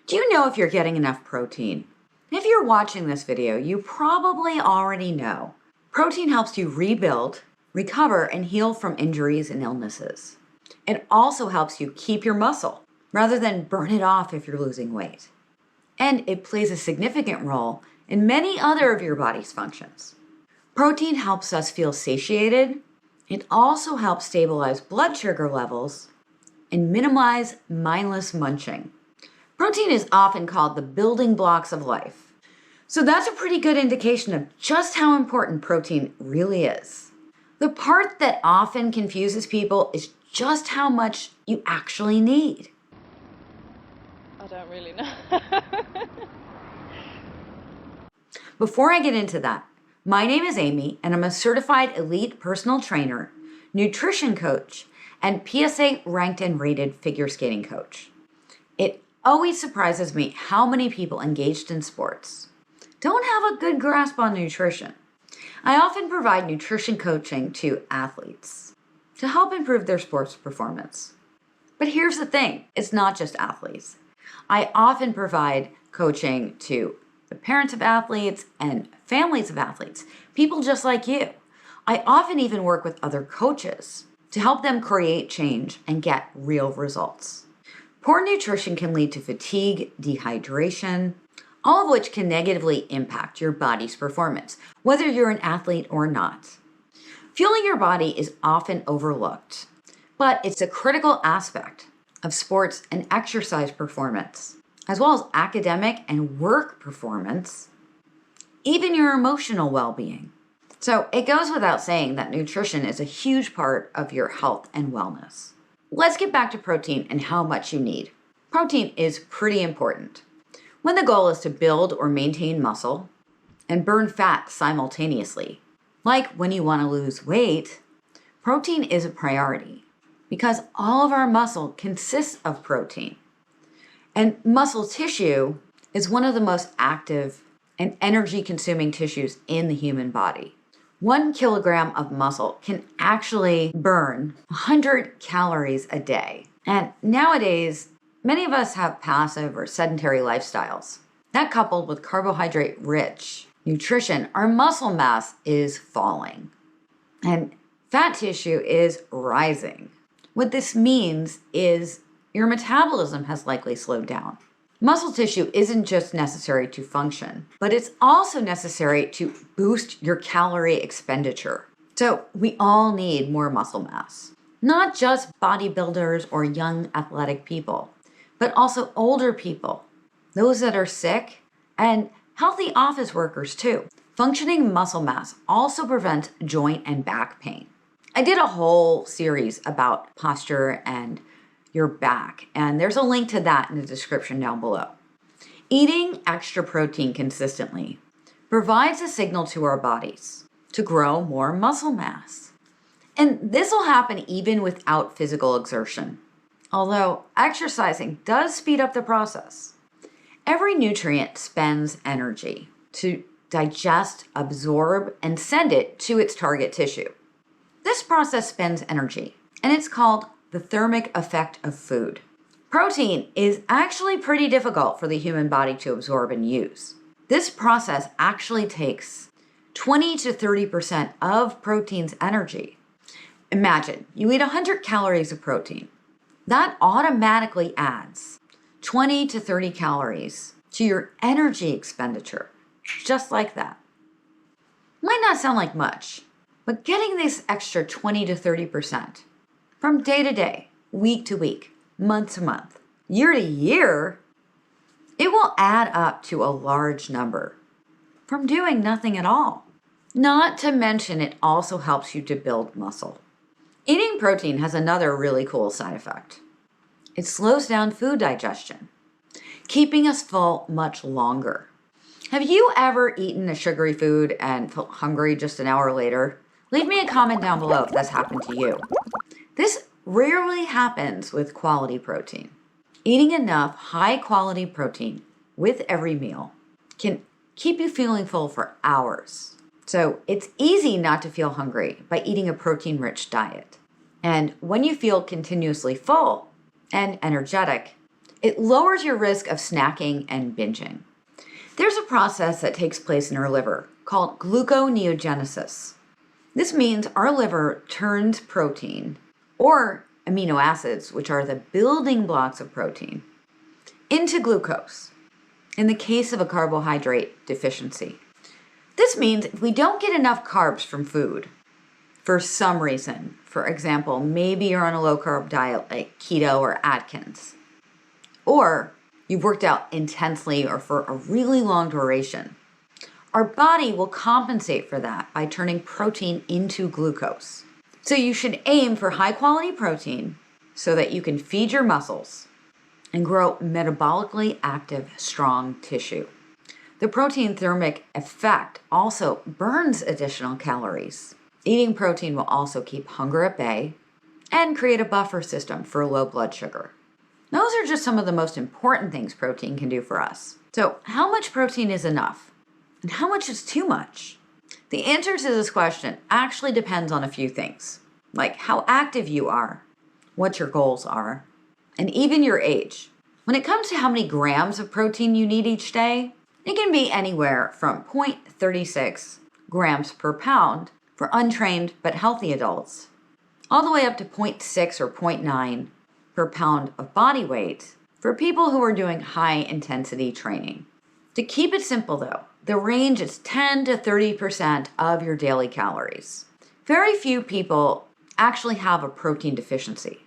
Do you know if you're getting enough protein? If you're watching this video, you probably already know. Protein helps you rebuild, recover, and heal from injuries and illnesses. It also helps you keep your muscle rather than burn it off if you're losing weight. And it plays a significant role in many other of your body's functions. Protein helps us feel satiated. It also helps stabilize blood sugar levels and minimize mindless munching. Protein is often called the building blocks of life. So that's a pretty good indication of just how important protein really is. The part that often confuses people is just how much you actually need. I don't really know. Before I get into that, my name is Amy, and I'm a certified elite personal trainer, nutrition coach, and PSA ranked and rated figure skating coach. It always surprises me how many people engaged in sports don't have a good grasp on nutrition. I often provide nutrition coaching to athletes to help improve their sports performance. But here's the thing, it's not just athletes. I often provide coaching to the parents of athletes and families of athletes, people just like you. I often even work with other coaches to help them create change and get real results. Poor nutrition can lead to fatigue, dehydration, all of which can negatively impact your body's performance, whether you're an athlete or not. Fueling your body is often overlooked, but it's a critical aspect of sports and exercise performance, as well as academic and work performance, even your emotional well-being. So it goes without saying that nutrition is a huge part of your health and wellness. Let's get back to protein and how much you need. Protein is pretty important. When the goal is to build or maintain muscle and burn fat simultaneously, like when you want to lose weight, protein is a priority because all of our muscle consists of protein. And muscle tissue is one of the most active and energy-consuming tissues in the human body. 1 kilogram of muscle can actually burn 100 calories a day. And nowadays, many of us have passive or sedentary lifestyles. That coupled with carbohydrate-rich nutrition, our muscle mass is falling and fat tissue is rising. What this means is your metabolism has likely slowed down. Muscle tissue isn't just necessary to function, but it's also necessary to boost your calorie expenditure. So we all need more muscle mass, not just bodybuilders or young athletic people, but also older people, those that are sick, and healthy office workers too. Functioning muscle mass also prevents joint and back pain. I did a whole series about posture and your back, and there's a link to that in the description down below. Eating extra protein consistently provides a signal to our bodies to grow more muscle mass. And this will happen even without physical exertion, although exercising does speed up the process. Every nutrient spends energy to digest, absorb, and send it to its target tissue. This process spends energy, and it's called the thermic effect of food. Protein is actually pretty difficult for the human body to absorb and use. This process actually takes 20 to 30% of protein's energy. Imagine you eat 100 calories of protein. That automatically adds 20 to 30 calories to your energy expenditure, just like that. Might not sound like much, but getting this extra 20 to 30% from day to day, week to week, month to month, year to year, it will add up to a large number from doing nothing at all. Not to mention it also helps you to build muscle. Eating protein has another really cool side effect. It slows down food digestion, keeping us full much longer. Have you ever eaten a sugary food and felt hungry just an hour later? Leave me a comment down below if that's happened to you. This rarely happens with quality protein. Eating enough high-quality protein with every meal can keep you feeling full for hours. So it's easy not to feel hungry by eating a protein-rich diet. And when you feel continuously full and energetic, It lowers your risk of snacking and binging. There's a process that takes place in our liver called gluconeogenesis. This means our liver turns protein, or amino acids, which are the building blocks of protein, into glucose in the case of a carbohydrate deficiency. This means if we don't get enough carbs from food for some reason, for example, maybe you're on a low carb diet like keto or Atkins, or you've worked out intensely or for a really long duration, our body will compensate for that by turning protein into glucose. So you should aim for high quality protein so that you can feed your muscles and grow metabolically active, strong tissue. The protein thermic effect also burns additional calories. Eating protein will also keep hunger at bay and create a buffer system for low blood sugar. Those are just some of the most important things protein can do for us. So, how much protein is enough? And how much is too much? The answer to this question actually depends on a few things, like how active you are, what your goals are, and even your age. When it comes to how many grams of protein you need each day, it can be anywhere from 0.36 grams per pound for untrained but healthy adults, all the way up to 0.6 or 0.9 per pound of body weight for people who are doing high intensity training. To keep it simple though, the range is 10 to 30% of your daily calories. Very few people actually have a protein deficiency,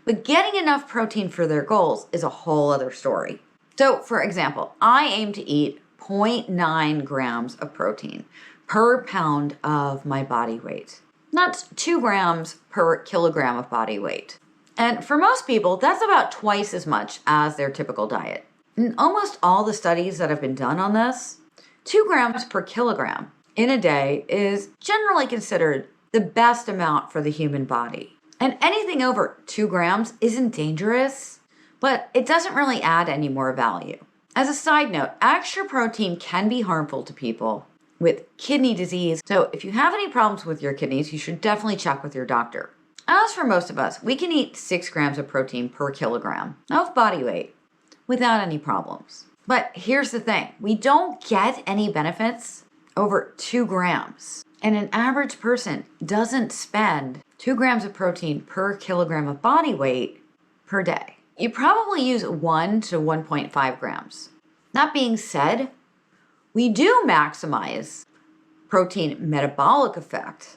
but getting enough protein for their goals is a whole other story. So for example, I aim to eat 0.9 grams of protein per pound of my body weight. That's 2 grams per kilogram of body weight. And for most people, that's about twice as much as their typical diet. In almost all the studies that have been done on this, 2 grams per kilogram in a day is generally considered the best amount for the human body. And anything over 2 grams isn't dangerous, but it doesn't really add any more value. As a side note, extra protein can be harmful to people with kidney disease. So if you have any problems with your kidneys, you should definitely check with your doctor. As for most of us, we can eat 6 grams of protein per kilogram of body weight without any problems. But here's the thing, we don't get any benefits over 2 grams. And an average person doesn't spend 2 grams of protein per kilogram of body weight per day. You probably use 1 to 1.5 grams. That being said, we do maximize protein metabolic effect,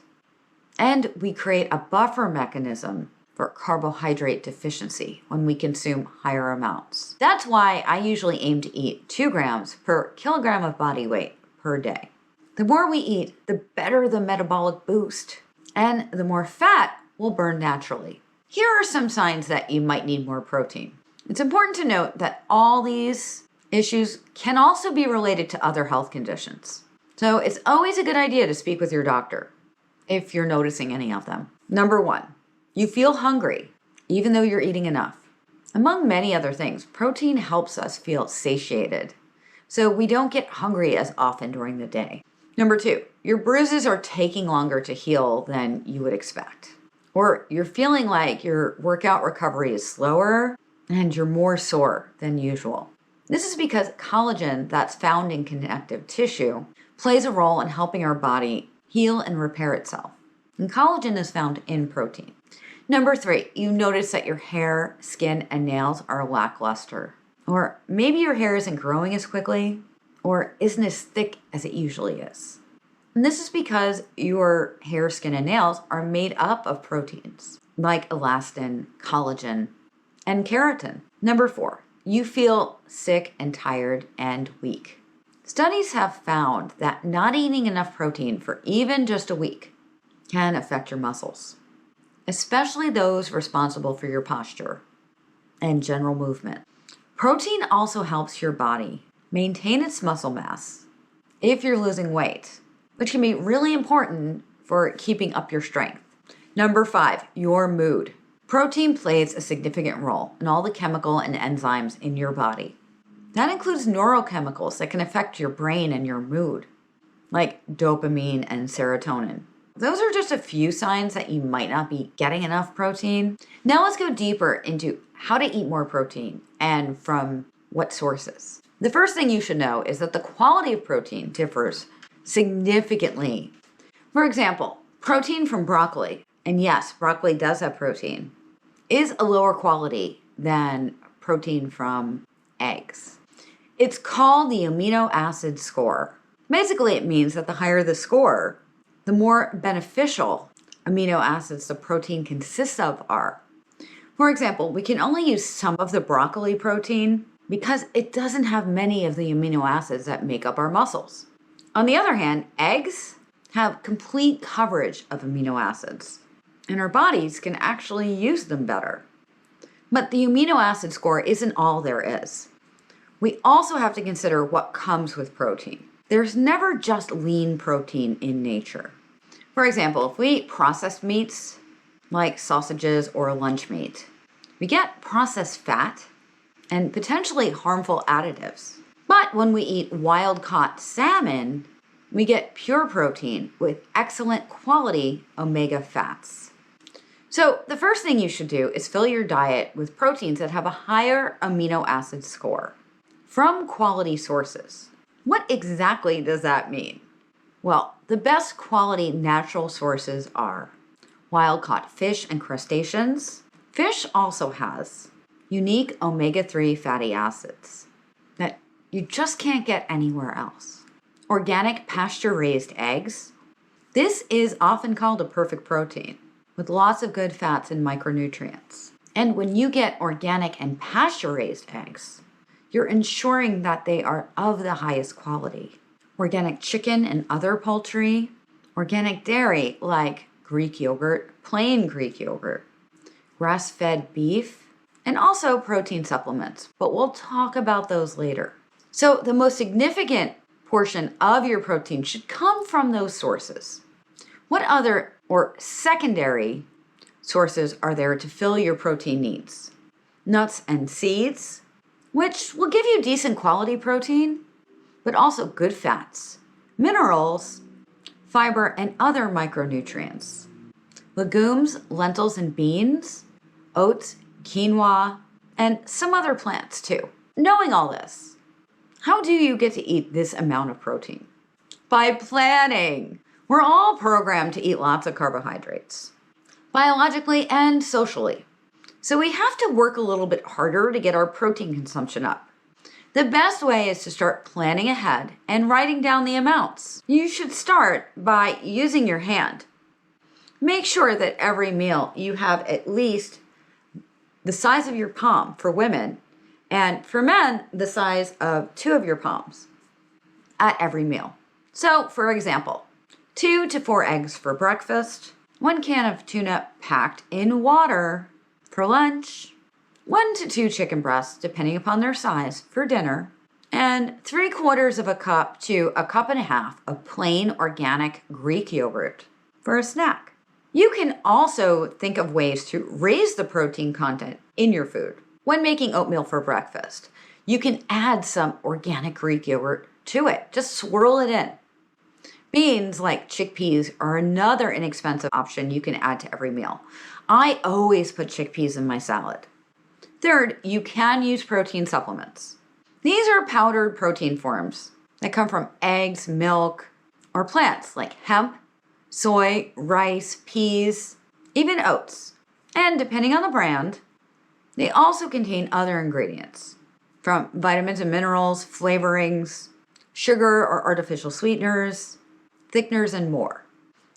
and we create a buffer mechanism for carbohydrate deficiency when we consume higher amounts. That's why I usually aim to eat 2 grams per kilogram of body weight per day. The more we eat, the better the metabolic boost, and the more fat will burn naturally. Here are some signs that you might need more protein. It's important to note that all these issues can also be related to other health conditions. So it's always a good idea to speak with your doctor if you're noticing any of them. Number 1, you feel hungry even though you're eating enough. Among many other things, protein helps us feel satiated, so we don't get hungry as often during the day. Number 2, your bruises are taking longer to heal than you would expect. Or you're feeling like your workout recovery is slower and you're more sore than usual. This is because collagen that's found in connective tissue plays a role in helping our body heal and repair itself. And collagen is found in protein. Number 3, you notice that your hair, skin, and nails are lackluster. Or maybe your hair isn't growing as quickly or isn't as thick as it usually is. And this is because your hair, skin, and nails are made up of proteins like elastin, collagen, and keratin. Number 4, you feel sick and tired and weak. Studies have found that not eating enough protein for even just a week can affect your muscles, especially those responsible for your posture and general movement. Protein also helps your body maintain its muscle mass if you're losing weight, which can be really important for keeping up your strength. Number 5, your mood. Protein plays a significant role in all the chemical and enzymes in your body. That includes neurochemicals that can affect your brain and your mood, like dopamine and serotonin. those are just a few signs that you might not be getting enough protein. Now let's go deeper into how to eat more protein and from what sources. The first thing you should know is that the quality of protein differs significantly. For example, protein from broccoli, and yes, broccoli does have protein, is a lower quality than protein from eggs. It's called the amino acid score. Basically, it means that the higher the score, the more beneficial amino acids the protein consists of are. For example, we can only use some of the broccoli protein because it doesn't have many of the amino acids that make up our muscles. On the other hand, eggs have complete coverage of amino acids, and our bodies can actually use them better. But the amino acid score isn't all there is. We also have to consider what comes with protein. There's never just lean protein in nature. For example, if we eat processed meats like sausages or lunch meat, we get processed fat and potentially harmful additives. But when we eat wild-caught salmon, we get pure protein with excellent quality omega fats. So the first thing you should do is fill your diet with proteins that have a higher amino acid score from quality sources. What exactly does that mean? Well, the best quality natural sources are wild-caught fish and crustaceans. Fish also has unique omega-3 fatty acids that you just can't get anywhere else. Organic pasture-raised eggs. This is often called a perfect protein with lots of good fats and micronutrients. And when you get organic and pasture-raised eggs, you're ensuring that they are of the highest quality. Organic chicken and other poultry, organic dairy like Greek yogurt, plain Greek yogurt, grass-fed beef, and also protein supplements, but we'll talk about those later. So the most significant portion of your protein should come from those sources. What other or secondary sources are there to fill your protein needs? Nuts and seeds, which will give you decent quality protein, but also good fats, minerals, fiber, and other micronutrients. Legumes, lentils, and beans, oats, quinoa, and some other plants too. Knowing all this, how do you get to eat this amount of protein? By planning. We're all programmed to eat lots of carbohydrates, biologically and socially. So we have to work a little bit harder to get our protein consumption up. The best way is to start planning ahead and writing down the amounts. You should start by using your hand. Make sure that every meal you have at least the size of your palm for women, and for men, the size of 2 of your palms at every meal. So, for example, 2 to 4 eggs for breakfast, 1 can of tuna packed in water for lunch, 1 to 2 chicken breasts, depending upon their size, for dinner, and 3/4 of a cup to a cup and a half of plain organic Greek yogurt for a snack. You can also think of ways to raise the protein content in your food. When making oatmeal for breakfast, you can add some organic Greek yogurt to it. Just swirl it in. Beans like chickpeas are another inexpensive option you can add to every meal. I always put chickpeas in my salad. Third, you can use protein supplements. These are powdered protein forms that come from eggs, milk, or plants like hemp, soy, rice, peas, even oats. And depending on the brand, they also contain other ingredients from vitamins and minerals, flavorings, sugar or artificial sweeteners, thickeners, and more.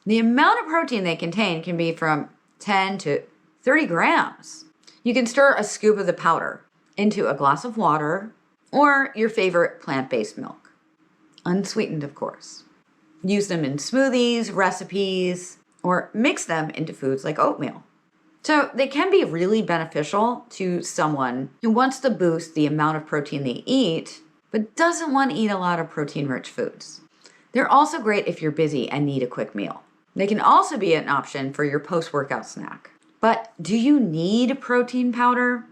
The amount of protein they contain can be from 10 to 30 grams. You can stir a scoop of the powder into a glass of water or your favorite plant-based milk, unsweetened, of course. Use them in smoothies, recipes, or mix them into foods like oatmeal. So they can be really beneficial to someone who wants to boost the amount of protein they eat, but doesn't want to eat a lot of protein-rich foods. They're also great if you're busy and need a quick meal. They can also be an option for your post-workout snack. But do you need protein powder?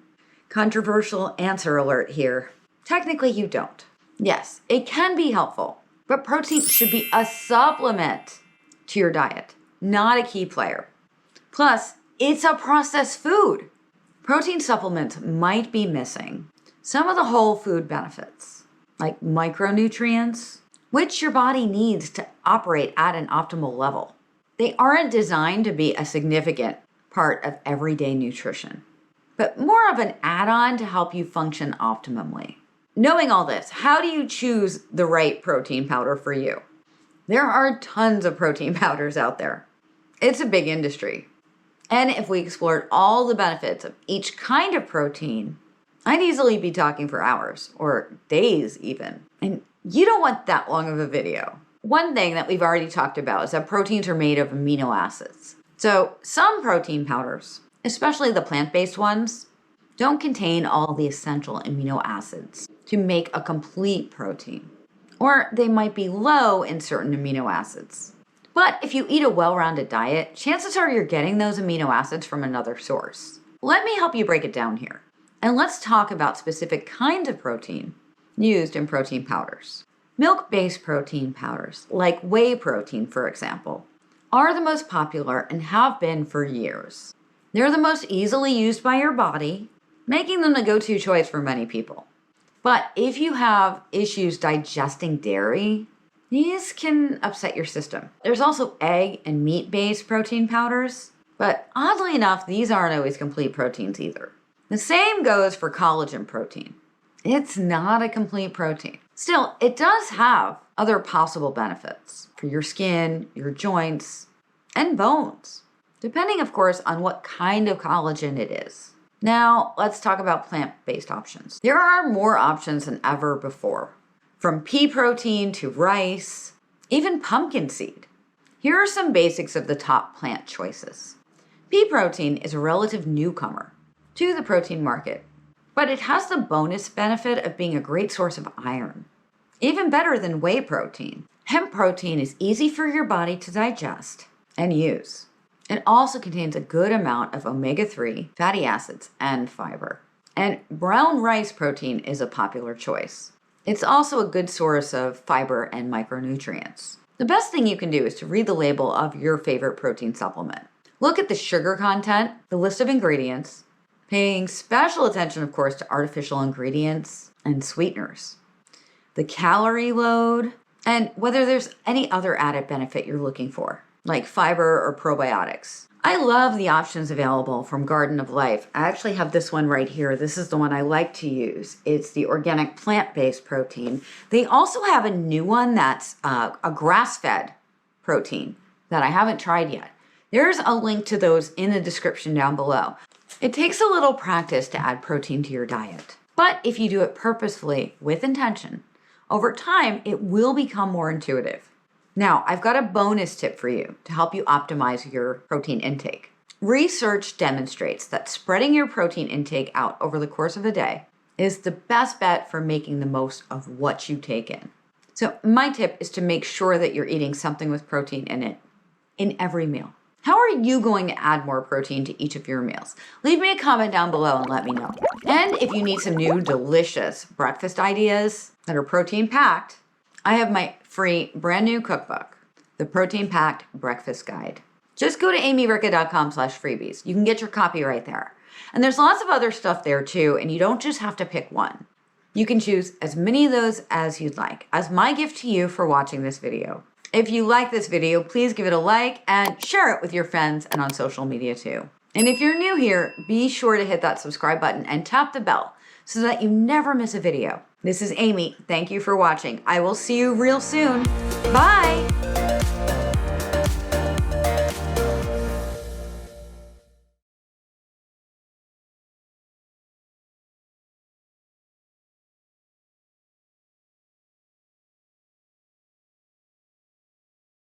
Controversial answer alert here. Technically, you don't. Yes, it can be helpful, but protein should be a supplement to your diet. not a key player. Plus, it's a processed food. Protein supplements might be missing some of the whole food benefits, like micronutrients, which your body needs to operate at an optimal level. They aren't designed to be a significant part of everyday nutrition, but more of an add-on to help you function optimally. Knowing all this, how do you choose the right protein powder for you? There are tons of protein powders out there. It's a big industry. And if we explored all the benefits of each kind of protein, I'd easily be talking for hours or days even. And you don't want that long of a video. One thing that we've already talked about is that proteins are made of amino acids. So some protein powders, especially the plant-based ones, don't contain all the essential amino acids to make a complete protein. Or they might be low in certain amino acids. But if you eat a well-rounded diet, chances are you're getting those amino acids from another source. Let me help you break it down here. And let's talk about specific kinds of protein used in protein powders. Milk-based protein powders, like whey protein, for example, are the most popular and have been for years. They're the most easily used by your body, making them the go-to choice for many people. But if you have issues digesting dairy, these can upset your system. There's also egg and meat-based protein powders, but oddly enough, these aren't always complete proteins either. The same goes for collagen protein. It's not a complete protein. Still, it does have other possible benefits for your skin, your joints, and bones, depending, of course, on what kind of collagen it is. Now, let's talk about plant-based options. There are more options than ever before, from pea protein to rice, even pumpkin seed. Here are some basics of the top plant choices. Pea protein is a relative newcomer to the protein market, but it has the bonus benefit of being a great source of iron. Even better than whey protein, hemp protein is easy for your body to digest and use. It also contains a good amount of omega-3 fatty acids and fiber. And brown rice protein is a popular choice. It's also a good source of fiber and micronutrients. The best thing you can do is to read the label of your favorite protein supplement. Look at the sugar content, the list of ingredients, paying special attention, of course, to artificial ingredients and sweeteners, the calorie load, and whether there's any other added benefit you're looking for, like fiber or probiotics. I love the options available from Garden of Life. I actually have this one right here. This is the one I like to use. It's the organic plant-based protein. They also have a new one that's a grass-fed protein that I haven't tried yet. There's a link to those in the description down below. It takes a little practice to add protein to your diet, but if you do it purposefully with intention, over time, it will become more intuitive. Now, I've got a bonus tip for you to help you optimize your protein intake. Research demonstrates that spreading your protein intake out over the course of a day is the best bet for making the most of what you take in. So my tip is to make sure that you're eating something with protein in it in every meal. How are you going to add more protein to each of your meals? Leave me a comment down below and let me know. And if you need some new delicious breakfast ideas that are protein packed, I have my free brand new cookbook, The Protein Packed Breakfast Guide. Just go to amyricka.com/freebies. You can get your copy right there. And there's lots of other stuff there too, and you don't just have to pick one. You can choose as many of those as you'd like as my gift to you for watching this video. If you like this video, please give it a like and share it with your friends and on social media too. And if you're new here, be sure to hit that subscribe button and tap the bell so that you never miss a video. This is Amy. Thank you for watching. I will see you real soon. Bye.